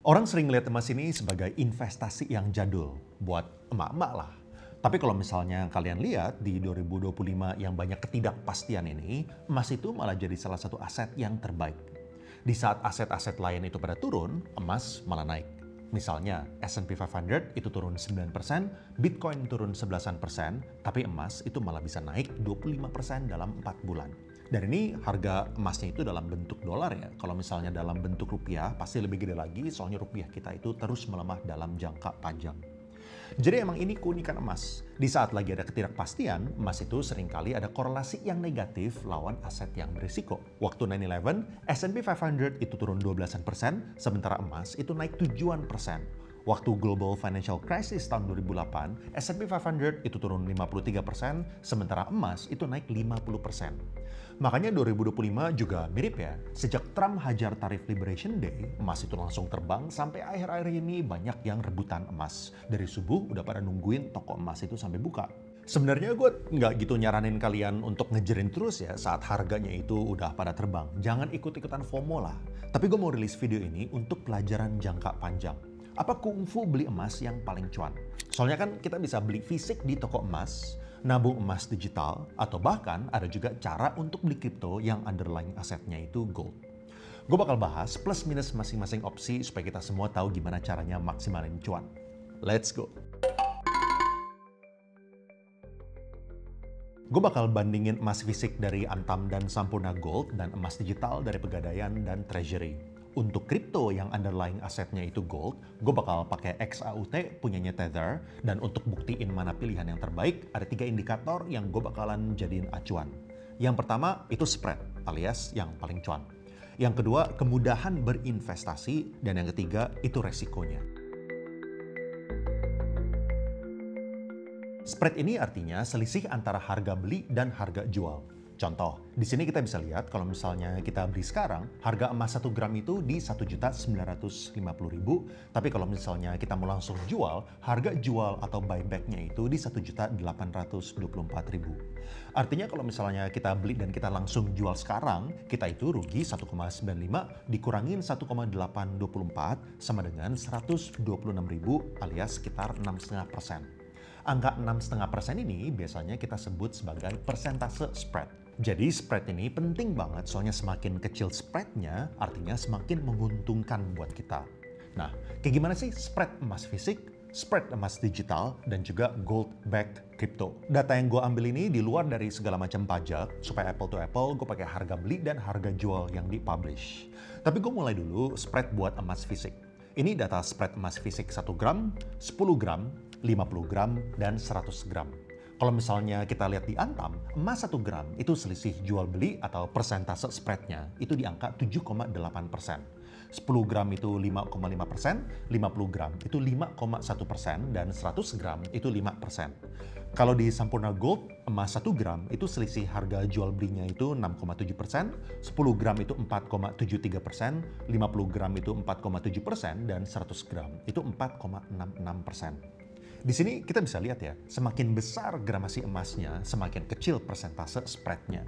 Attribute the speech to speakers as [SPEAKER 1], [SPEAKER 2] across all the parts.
[SPEAKER 1] Orang sering lihat emas ini sebagai investasi yang jadul, buat emak-emak lah. Tapi kalau misalnya kalian lihat di 2025 yang banyak ketidakpastian ini, emas itu malah jadi salah satu aset yang terbaik. Di saat aset-aset lain itu pada turun, emas malah naik. Misalnya S&P 500 itu turun 9%, Bitcoin turun 11%, tapi emas itu malah bisa naik 25% dalam 4 bulan. Dan ini harga emasnya itu dalam bentuk dolar ya. Kalau misalnya dalam bentuk rupiah pasti lebih gede lagi, soalnya rupiah kita itu terus melemah dalam jangka panjang. Jadi emang ini keunikan emas. Di saat lagi ada ketidakpastian, emas itu seringkali ada korelasi yang negatif lawan aset yang berisiko. Waktu 9/11, S&P 500 itu turun 12%, sementara emas itu naik 7%. Waktu Global Financial Crisis tahun 2008, S&P 500 itu turun 53%, sementara emas itu naik 50%. Makanya 2025 juga mirip ya. Sejak Trump hajar tarif Liberation Day, emas itu langsung terbang sampai akhir-akhir ini banyak yang rebutan emas. Dari subuh udah pada nungguin toko emas itu sampai buka. Sebenarnya gue nggak gitu nyaranin kalian untuk ngejerin terus ya saat harganya itu udah pada terbang. Jangan ikut-ikutan FOMO lah. Tapi gue mau rilis video ini untuk pelajaran jangka panjang. Apa kungfu beli emas yang paling cuan? Soalnya kan kita bisa beli fisik di toko emas, nabung emas digital, atau bahkan ada juga cara untuk beli kripto yang underlying asetnya itu gold. Gue bakal bahas plus minus masing-masing opsi supaya kita semua tahu gimana caranya maksimalin cuan. Let's go! Gue bakal bandingin emas fisik dari Antam dan Sampurna Gold dan emas digital dari Pegadaian dan Treasury. Untuk kripto yang underlying asetnya itu gold, gue bakal pakai XAUT punyanya Tether, dan untuk buktiin mana pilihan yang terbaik, ada 3 indikator yang gue bakalan jadiin acuan. Yang pertama itu spread, alias yang paling cuan. Yang kedua, kemudahan berinvestasi, dan yang ketiga itu resikonya. Spread ini artinya selisih antara harga beli dan harga jual. Contoh, di sini kita bisa lihat kalau misalnya kita beli sekarang, harga emas 1 gram itu di 1.950.000, tapi kalau misalnya kita mau langsung jual, harga jual atau buybacknya itu di 1.824.000. Artinya kalau misalnya kita beli dan kita langsung jual sekarang, kita itu rugi 1,95 dikurangin 1,824 sama dengan 126.000 alias sekitar 6,5%. Angka 6,5% ini biasanya kita sebut sebagai persentase spread. Jadi spread ini penting banget soalnya semakin kecil spreadnya artinya semakin menguntungkan buat kita. Nah, kayak gimana sih spread emas fisik, spread emas digital, dan juga gold-backed crypto? Data yang gue ambil ini di luar dari segala macam pajak, supaya apple to apple gue pakai harga beli dan harga jual yang dipublish. Tapi gue mulai dulu spread buat emas fisik. Ini data spread emas fisik 1 gram, 10 gram, 50 gram, dan 100 gram. Kalau misalnya kita lihat di Antam, emas 1 gram itu selisih jual beli atau persentase spreadnya itu di angka 7,8%. 10 gram itu 5,5%, 50 gram itu 5,1%, dan 100 gram itu 5%. Kalau di Sampurna Gold, emas 1 gram itu selisih harga jual belinya itu 6,7%, 10 gram itu 4,73%, 50 gram itu 4,7%, dan 100 gram itu 4,66%. Di sini kita bisa lihat ya, semakin besar gramasi emasnya, semakin kecil persentase spreadnya.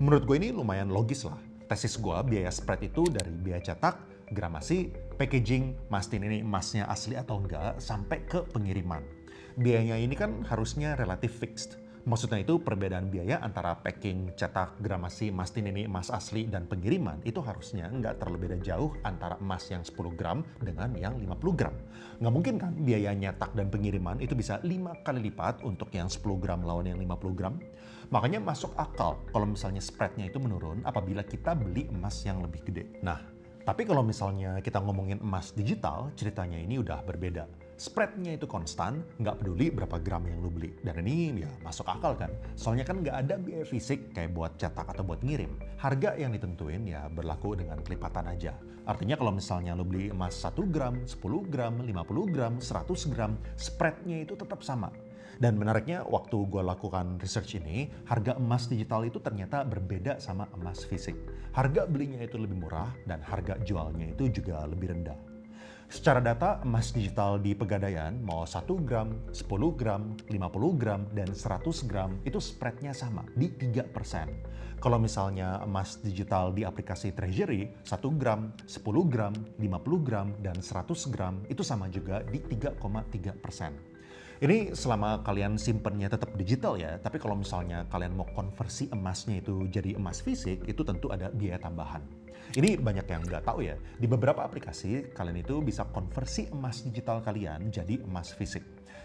[SPEAKER 1] Menurut gue ini lumayan logis lah. Tesis gue, biaya spread itu dari biaya cetak, gramasi, packaging, mastiin ini emasnya asli atau enggak, sampai ke pengiriman. Biayanya ini kan harusnya relatif fixed. Maksudnya itu perbedaan biaya antara packing, cetak, gramasi, mastiin ini emas asli, dan pengiriman itu harusnya nggak terlalu beda jauh antara emas yang 10 gram dengan yang 50 gram. Nggak mungkin kan biaya nyetak dan pengiriman itu bisa 5 kali lipat untuk yang 10 gram lawan yang 50 gram. Makanya masuk akal kalau misalnya spreadnya itu menurun apabila kita beli emas yang lebih gede. Nah, tapi kalau misalnya kita ngomongin emas digital, ceritanya ini udah berbeda. Spreadnya itu konstan, nggak peduli berapa gram yang lu beli. Dan ini ya masuk akal kan, soalnya kan nggak ada biaya fisik kayak buat cetak atau buat ngirim. Harga yang ditentuin ya berlaku dengan kelipatan aja. Artinya kalau misalnya lu beli emas 1 gram, 10 gram, 50 gram, 100 gram, spreadnya itu tetap sama. Dan menariknya waktu gue lakukan research ini, harga emas digital itu ternyata berbeda sama emas fisik. Harga belinya itu lebih murah dan harga jualnya itu juga lebih rendah. Secara data, emas digital di Pegadaian mau 1 gram, 10 gram, 50 gram, dan 100 gram itu spreadnya sama di 3%. Kalau misalnya emas digital di aplikasi Treasury, 1 gram, 10 gram, 50 gram, dan 100 gram itu sama juga di 3,3%. Ini selama kalian simpennya tetap digital ya, tapi kalau misalnya kalian mau konversi emasnya itu jadi emas fisik, itu tentu ada biaya tambahan. Ini banyak yang nggak tahu ya, di beberapa aplikasi kalian itu bisa konversi emas digital kalian jadi emas fisik.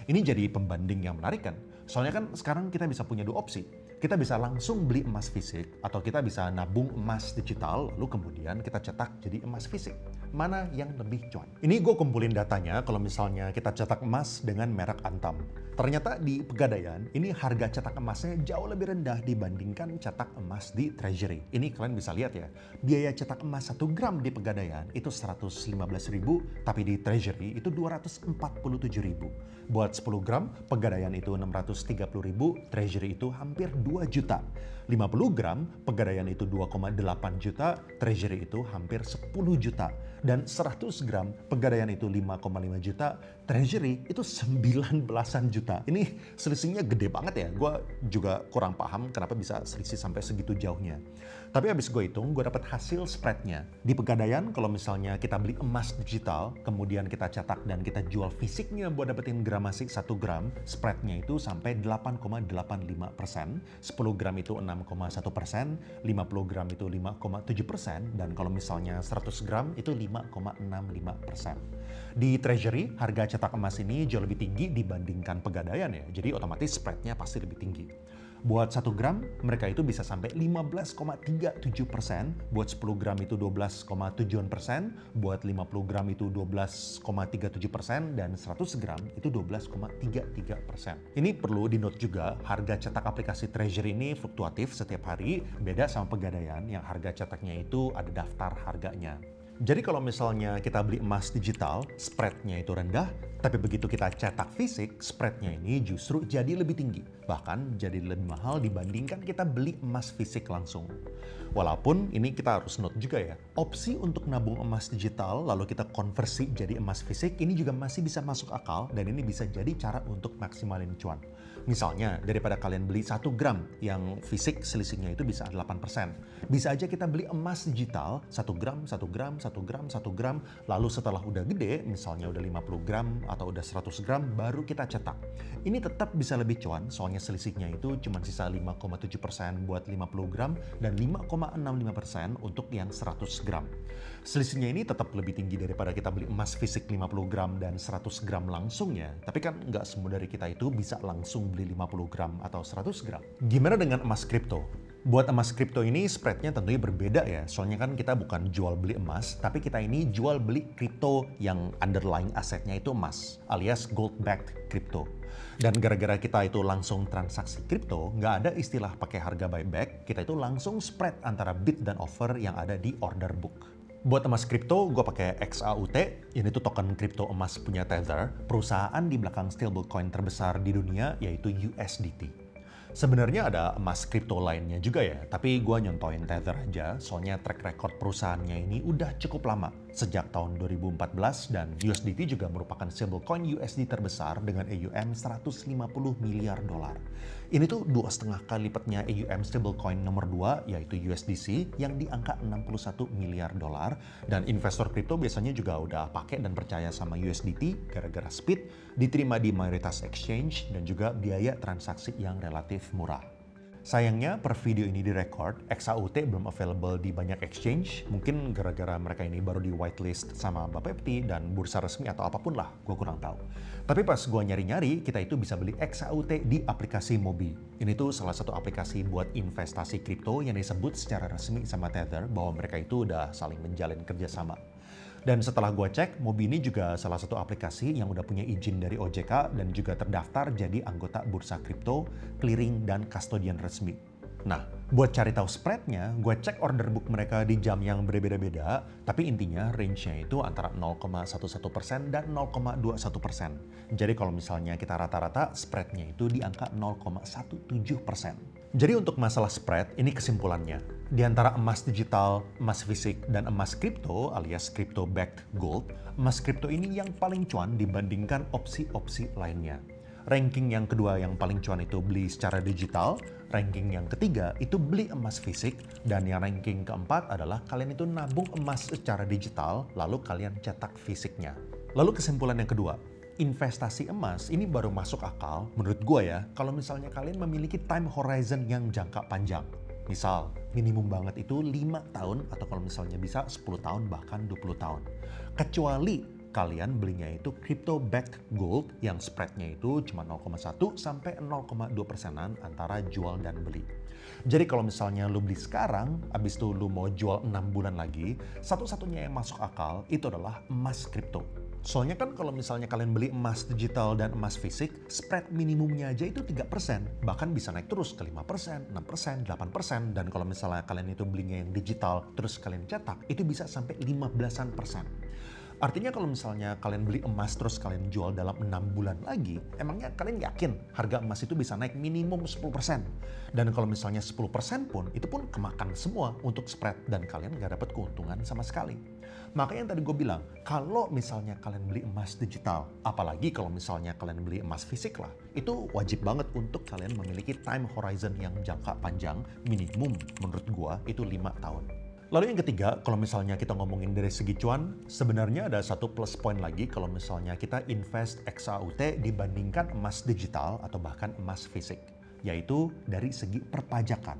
[SPEAKER 1] Ini jadi pembanding yang menarik kan, soalnya kan sekarang kita bisa punya dua opsi. Kita bisa langsung beli emas fisik, atau kita bisa nabung emas digital, lalu kemudian kita cetak jadi emas fisik. Mana yang lebih cuan? Ini gue kumpulin datanya kalau misalnya kita cetak emas dengan merek Antam. Ternyata di Pegadaian, ini harga cetak emasnya jauh lebih rendah dibandingkan cetak emas di Treasury. Ini kalian bisa lihat ya, biaya cetak emas 1 gram di Pegadaian itu 115.000, tapi di Treasury itu 247.000. Buat 10 gram, Pegadaian itu 630.000, Treasury itu hampir 2 juta. 50 gram, Pegadaian itu 2,8 juta, Treasury itu hampir 10 juta. Dan 100 gram, Pegadaian itu 5,5 juta, Treasury itu 19-an juta. Ini selisihnya gede banget ya. Gue juga kurang paham kenapa bisa selisih sampai segitu jauhnya. Tapi habis gue hitung, gue dapat hasil spreadnya. Di Pegadaian, kalau misalnya kita beli emas digital, kemudian kita cetak dan kita jual fisiknya buat dapetin gramasi 1 gram, spreadnya itu sampai 8,85%, 10 gram itu 6,1%, 50 gram itu 5,7%, dan kalau misalnya 100 gram itu 5,65%. Di Treasury, harga cetak emas ini jauh lebih tinggi dibandingkan Pegadaian ya, jadi otomatis spreadnya pasti lebih tinggi. Buat 1 gram, mereka itu bisa sampai 15,37%, buat 10 gram itu 12,7%, buat 50 gram itu 12,37%, dan 100 gram itu 12,33%. Ini perlu di-note juga, harga cetak aplikasi Treasury ini fluktuatif setiap hari, beda sama Pegadaian yang harga cetaknya itu ada daftar harganya. Jadi kalau misalnya kita beli emas digital, spreadnya itu rendah, tapi begitu kita cetak fisik, spreadnya ini justru jadi lebih tinggi. Bahkan jadi lebih mahal dibandingkan kita beli emas fisik langsung. Walaupun ini kita harus note juga ya, opsi untuk nabung emas digital lalu kita konversi jadi emas fisik ini juga masih bisa masuk akal dan ini bisa jadi cara untuk maksimalin cuan. Misalnya, daripada kalian beli 1 gram yang fisik selisihnya itu bisa 8%. Bisa aja kita beli emas digital 1 gram, 1 gram, 1 gram, 1 gram, lalu setelah udah gede, misalnya udah 50 gram atau udah 100 gram, baru kita cetak. Ini tetap bisa lebih cuan, soalnya selisihnya itu cuma sisa 5,7% buat 50 gram dan 5,65% untuk yang 100 gram. Selisihnya ini tetap lebih tinggi daripada kita beli emas fisik 50 gram dan 100 gram langsung ya. Tapi kan nggak semua dari kita itu bisa langsung beli 50 gram atau 100 gram. Gimana dengan emas kripto? Buat emas kripto ini spreadnya tentunya berbeda ya, soalnya kan kita bukan jual beli emas, tapi kita ini jual beli kripto yang underlying asetnya itu emas, alias gold-backed crypto. Dan gara-gara kita itu langsung transaksi kripto, nggak ada istilah pakai harga buyback, kita itu langsung spread antara bid dan offer yang ada di order book. Buat emas kripto, gue pakai XAUT, ini tuh token kripto emas punya Tether, perusahaan di belakang stablecoin terbesar di dunia yaitu USDT. Sebenarnya ada emas kripto lainnya juga ya, tapi gue nyontohin Tether aja, soalnya track record perusahaannya ini udah cukup lama, sejak tahun 2014 dan USDT juga merupakan stablecoin USD terbesar dengan AUM 150 miliar dolar. Ini tuh 2,5 kali lipatnya AUM stablecoin nomor 2 yaitu USDC yang di angka 61 miliar dolar, dan investor kripto biasanya juga udah pakai dan percaya sama USDT gara-gara speed, diterima di mayoritas exchange, dan juga biaya transaksi yang relatif murah. Sayangnya per video ini direkord, XAUT belum available di banyak exchange, mungkin gara-gara mereka ini baru di whitelist sama Bapepti dan bursa resmi atau apapun lah, gue kurang tahu. Tapi pas gue nyari-nyari, kita itu bisa beli XAUT di aplikasi Mobi. Ini tuh salah satu aplikasi buat investasi kripto yang disebut secara resmi sama Tether bahwa mereka itu udah saling menjalin kerjasama. Dan setelah gue cek, Mobi ini juga salah satu aplikasi yang udah punya izin dari OJK dan juga terdaftar jadi anggota bursa kripto, clearing, dan custodian resmi. Nah, buat cari tahu spreadnya, gue cek order book mereka di jam yang berbeda-beda, tapi intinya range-nya itu antara 0,11% dan 0,21%. Jadi kalau misalnya kita rata-rata, spreadnya itu di angka 0,17%. Jadi untuk masalah spread, ini kesimpulannya. Di antara emas digital, emas fisik, dan emas kripto alias crypto-backed gold, emas kripto ini yang paling cuan dibandingkan opsi-opsi lainnya. Ranking yang kedua yang paling cuan itu beli secara digital, ranking yang ketiga itu beli emas fisik, dan yang ranking keempat adalah kalian itu nabung emas secara digital, lalu kalian cetak fisiknya. Lalu kesimpulan yang kedua, investasi emas ini baru masuk akal menurut gue ya, kalau misalnya kalian memiliki time horizon yang jangka panjang. Misal, minimum banget itu 5 tahun atau kalau misalnya bisa 10 tahun bahkan 20 tahun. Kecuali kalian belinya itu crypto-backed gold yang spreadnya itu cuma 0,1 sampai 0,2 persenan antara jual dan beli. Jadi kalau misalnya lu beli sekarang, abis itu lu mau jual 6 bulan lagi, satu-satunya yang masuk akal itu adalah emas kripto. Soalnya kan kalau misalnya kalian beli emas digital dan emas fisik, spread minimumnya aja itu 3%. Bahkan bisa naik terus ke 5%, 6%, 8%. Dan kalau misalnya kalian itu belinya yang digital, terus kalian cetak, itu bisa sampai 15%. Artinya kalau misalnya kalian beli emas terus kalian jual dalam 6 bulan lagi, emangnya kalian yakin harga emas itu bisa naik minimum 10%? Dan kalau misalnya 10% pun, itu pun kemakan semua untuk spread dan kalian nggak dapat keuntungan sama sekali. Makanya yang tadi gue bilang, kalau misalnya kalian beli emas digital, apalagi kalau misalnya kalian beli emas fisik lah, itu wajib banget untuk kalian memiliki time horizon yang jangka panjang, minimum menurut gue itu 5 tahun. Lalu yang ketiga, kalau misalnya kita ngomongin dari segi cuan, sebenarnya ada satu plus point lagi kalau misalnya kita invest XAUT dibandingkan emas digital atau bahkan emas fisik, yaitu dari segi perpajakan.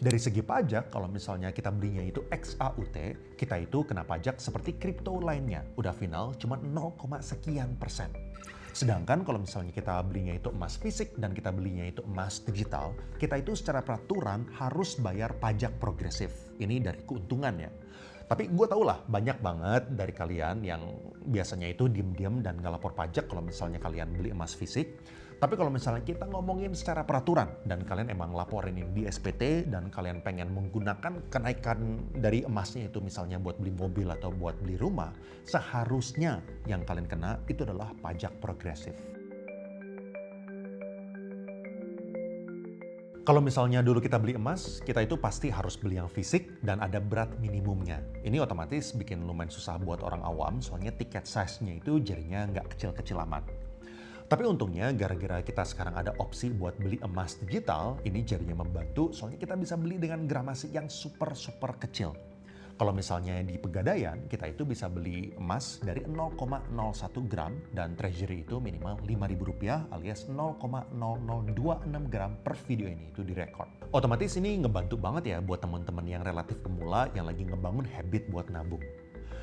[SPEAKER 1] Dari segi pajak, kalau misalnya kita belinya itu XAUT, kita itu kena pajak seperti kripto lainnya, udah final cuma 0, sekian persen. Sedangkan kalau misalnya kita belinya itu emas fisik dan kita belinya itu emas digital, kita itu secara peraturan harus bayar pajak progresif. Ini dari keuntungan ya. Tapi gue tau lah banyak banget dari kalian yang biasanya itu diem-diem dan nggak lapor pajak kalau misalnya kalian beli emas fisik. Tapi kalau misalnya kita ngomongin secara peraturan dan kalian emang laporin ini di SPT dan kalian pengen menggunakan kenaikan dari emasnya itu misalnya buat beli mobil atau buat beli rumah, seharusnya yang kalian kena itu adalah pajak progresif. Kalau misalnya dulu kita beli emas, kita itu pasti harus beli yang fisik dan ada berat minimumnya. Ini otomatis bikin lumayan susah buat orang awam, soalnya tiket size-nya itu jadinya nggak kecil-kecil amat. Tapi untungnya gara-gara kita sekarang ada opsi buat beli emas digital, ini jadinya membantu soalnya kita bisa beli dengan gramasi yang super kecil. Kalau misalnya di Pegadaian, kita itu bisa beli emas dari 0,01 gram dan treasury itu minimal Rp5.000 alias 0,0026 gram per video ini itu direkod. Otomatis ini ngebantu banget ya buat teman-teman yang relatif pemula yang lagi ngebangun habit buat nabung.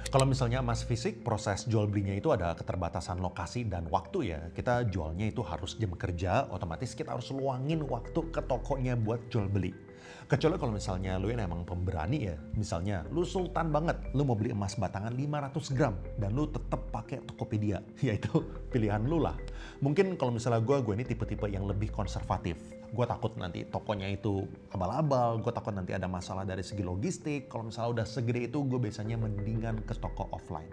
[SPEAKER 1] Kalau misalnya emas fisik, proses jual belinya itu ada keterbatasan lokasi dan waktu ya. Kita jualnya itu harus jam kerja, otomatis kita harus luangin waktu ke tokonya buat jual beli. Kecuali kalau misalnya lu yang emang pemberani ya, misalnya lu sultan banget, lu mau beli emas batangan 500 gram dan lu tetap pakai Tokopedia, ya itu pilihan lu lah. Mungkin kalau misalnya gue ini tipe-tipe yang lebih konservatif. Gue takut nanti tokonya itu abal-abal, gue takut nanti ada masalah dari segi logistik. Kalau misalnya udah segede itu, gue biasanya mendingan ke toko offline.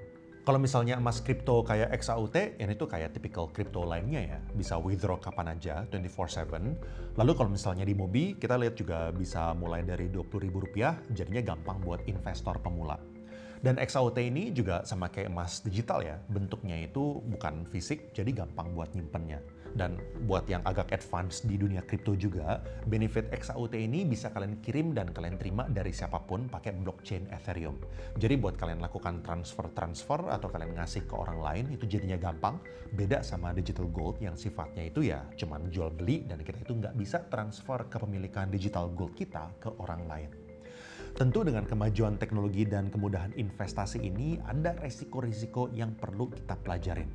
[SPEAKER 1] Kalau misalnya emas kripto kayak XAUT, ini tuh kayak tipikal kripto lainnya ya. Bisa withdraw kapan aja, 24/7. Lalu kalau misalnya di Mobi, kita lihat juga bisa mulai dari Rp20.000, jadinya gampang buat investor pemula. Dan XAUT ini juga sama kayak emas digital ya, bentuknya itu bukan fisik, jadi gampang buat nyimpennya. Dan buat yang agak advance di dunia kripto juga, benefit XAUT ini bisa kalian kirim dan kalian terima dari siapapun pakai blockchain Ethereum. Jadi buat kalian lakukan transfer atau kalian ngasih ke orang lain itu jadinya gampang. Beda sama digital gold yang sifatnya itu ya cuman jual beli dan kita itu nggak bisa transfer kepemilikan digital gold kita ke orang lain. Tentu dengan kemajuan teknologi dan kemudahan investasi ini ada resiko-risiko yang perlu kita pelajarin.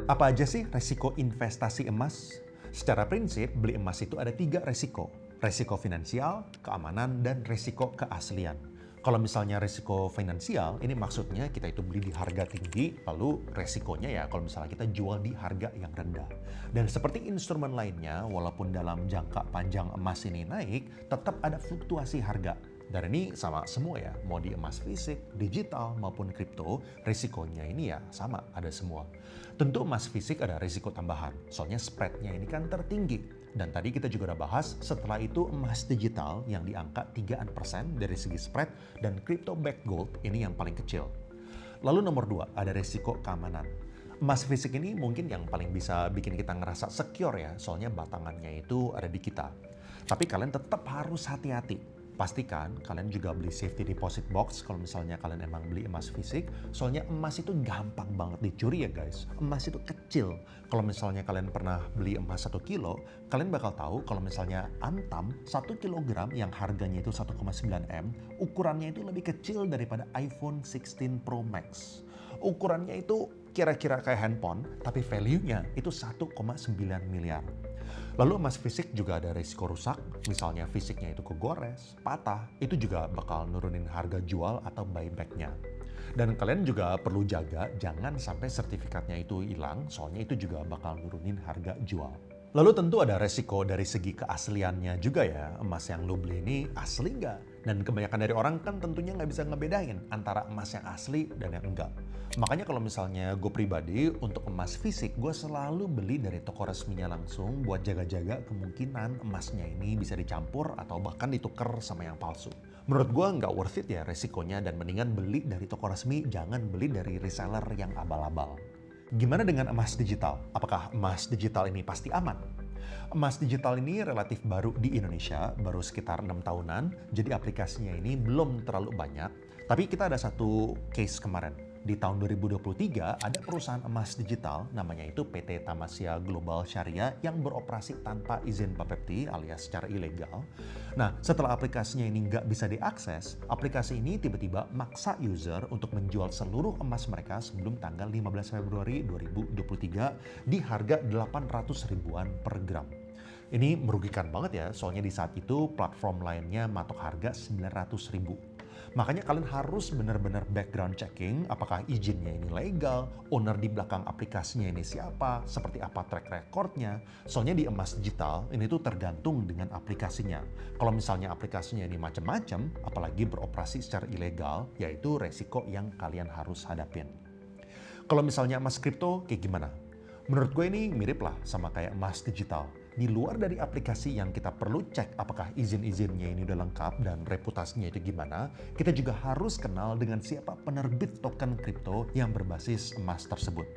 [SPEAKER 1] Apa aja sih resiko investasi emas? Secara prinsip, beli emas itu ada 3 resiko. Resiko finansial, keamanan, dan resiko keaslian. Kalau misalnya resiko finansial, ini maksudnya kita itu beli di harga tinggi, lalu resikonya ya kalau misalnya kita jual di harga yang rendah. Dan seperti instrumen lainnya, walaupun dalam jangka panjang emas ini naik, tetap ada fluktuasi harga. Dan ini sama semua ya, mau di emas fisik, digital, maupun kripto, risikonya ini ya sama, ada semua. Tentu emas fisik ada risiko tambahan, soalnya spreadnya ini kan tertinggi. Dan tadi kita juga udah bahas, setelah itu emas digital yang di angka 3% dari segi spread, dan crypto backed gold ini yang paling kecil. Lalu nomor 2, ada resiko keamanan. Emas fisik ini mungkin yang paling bisa bikin kita ngerasa secure ya, soalnya batangannya itu ada di kita. Tapi kalian tetap harus hati-hati. Pastikan kalian juga beli safety deposit box kalau misalnya kalian emang beli emas fisik. Soalnya emas itu gampang banget dicuri ya guys. Emas itu kecil. Kalau misalnya kalian pernah beli emas 1 kilo, kalian bakal tahu kalau misalnya antam 1 kilogram yang harganya itu 1,9 M, ukurannya itu lebih kecil daripada iPhone 16 Pro Max. Ukurannya itu kira-kira kayak handphone, tapi value-nya itu 1,9 miliar. Lalu emas fisik juga ada risiko rusak, misalnya fisiknya itu kegores, patah, itu juga bakal nurunin harga jual atau buyback-nya. Dan kalian juga perlu jaga jangan sampai sertifikatnya itu hilang, soalnya itu juga bakal nurunin harga jual. Lalu tentu ada resiko dari segi keasliannya juga ya, emas yang lo beli ini asli nggak? Dan kebanyakan dari orang kan tentunya nggak bisa ngebedain antara emas yang asli dan yang enggak. Makanya kalau misalnya gue pribadi untuk emas fisik, gue selalu beli dari toko resminya langsung buat jaga-jaga kemungkinan emasnya ini bisa dicampur atau bahkan ditukar sama yang palsu. Menurut gue nggak worth it ya resikonya, dan mendingan beli dari toko resmi, jangan beli dari reseller yang abal-abal. Gimana dengan emas digital? Apakah emas digital ini pasti aman? Emas digital ini relatif baru di Indonesia, baru sekitar 6 tahunan, jadi aplikasinya ini belum terlalu banyak. Tapi kita ada satu case kemarin. Di tahun 2023 ada perusahaan emas digital namanya itu PT Tamasya Global Syariah yang beroperasi tanpa izin Bapepti alias secara ilegal. Nah, setelah aplikasinya ini nggak bisa diakses, aplikasi ini tiba-tiba maksa user untuk menjual seluruh emas mereka sebelum tanggal 15 Februari 2023 di harga 800 ribuan per gram. Ini merugikan banget ya, soalnya di saat itu platform lainnya matok harga 900 ribu. Makanya kalian harus benar-benar background checking apakah izinnya ini legal, owner di belakang aplikasinya ini siapa, seperti apa track recordnya. Soalnya di emas digital ini tuh tergantung dengan aplikasinya. Kalau misalnya aplikasinya ini macam-macam, apalagi beroperasi secara ilegal, yaitu resiko yang kalian harus hadapin. Kalau misalnya emas kripto kayak gimana? Menurut gue ini mirip lah sama kayak emas digital. Di luar dari aplikasi yang kita perlu cek apakah izin-izinnya ini udah lengkap dan reputasinya itu gimana, kita juga harus kenal dengan siapa penerbit token kripto yang berbasis emas tersebut.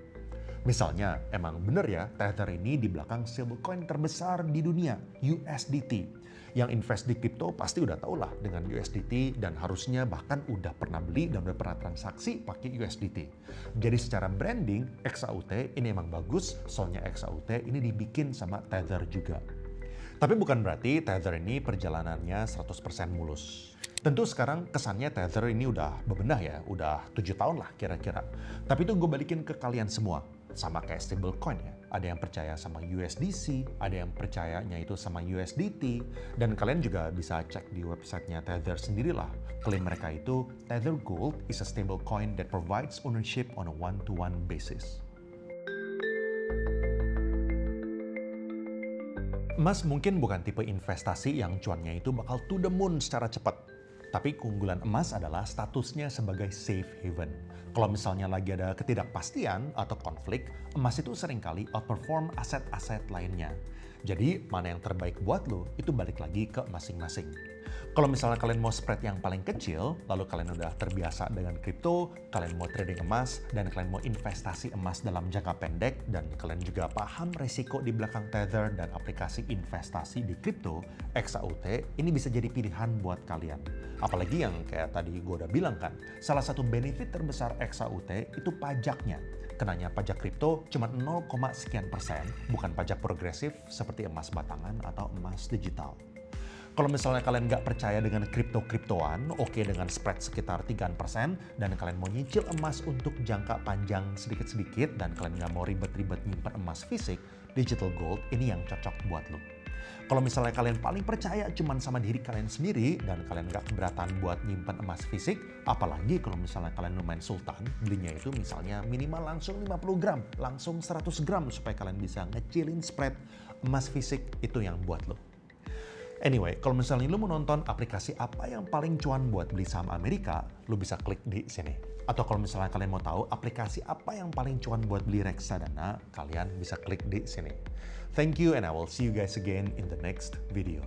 [SPEAKER 1] Misalnya, emang bener ya, Tether ini di belakang stablecoin terbesar di dunia, USDT. Yang invest di kripto pasti udah tau lah dengan USDT dan harusnya bahkan udah pernah beli dan udah pernah transaksi pakai USDT. Jadi secara branding, XAUT ini emang bagus, soalnya XAUT ini dibikin sama Tether juga. Tapi bukan berarti Tether ini perjalanannya 100% mulus. Tentu sekarang kesannya Tether ini udah bebenah ya, udah 7 tahun lah kira-kira. Tapi itu gue balikin ke kalian semua. Sama kayak stablecoin ya. Ada yang percaya sama USDC, ada yang percayanya itu sama USDT, dan kalian juga bisa cek di websitenya Tether sendirilah. Klaim mereka itu, Tether Gold is a stablecoin that provides ownership on a one-to-one basis. Emas mungkin bukan tipe investasi yang cuannya itu bakal to the moon secara cepat. Tapi keunggulan emas adalah statusnya sebagai safe haven. Kalau misalnya lagi ada ketidakpastian atau konflik, emas itu seringkali outperform aset-aset lainnya. Jadi mana yang terbaik buat lo, itu balik lagi ke masing-masing. Kalau misalnya kalian mau spread yang paling kecil, lalu kalian udah terbiasa dengan kripto, kalian mau trading emas, dan kalian mau investasi emas dalam jangka pendek, dan kalian juga paham resiko di belakang Tether dan aplikasi investasi di kripto, XAUT ini bisa jadi pilihan buat kalian. Apalagi yang kayak tadi gue udah bilang kan, salah satu benefit terbesar XAUT itu pajaknya. Kenanya pajak kripto cuma 0, sekian persen, bukan pajak progresif seperti emas batangan atau emas digital. Kalau misalnya kalian nggak percaya dengan kripto-kriptoan, oke dengan spread sekitar 3%, dan kalian mau nyicil emas untuk jangka panjang sedikit-sedikit, dan kalian nggak mau ribet-ribet nyimpan emas fisik, digital gold ini yang cocok buat lo. Kalau misalnya kalian paling percaya cuman sama diri kalian sendiri, dan kalian nggak keberatan buat nyimpan emas fisik, apalagi kalau misalnya kalian lumayan sultan, belinya itu misalnya minimal langsung 50 gram, langsung 100 gram, supaya kalian bisa ngecilin spread, emas fisik itu yang buat lo. Anyway, kalau misalnya lu mau nonton aplikasi apa yang paling cuan buat beli saham Amerika, lu bisa klik di sini. Atau kalau misalnya kalian mau tahu aplikasi apa yang paling cuan buat beli reksadana, kalian bisa klik di sini. Thank you and I will see you guys again in the next video.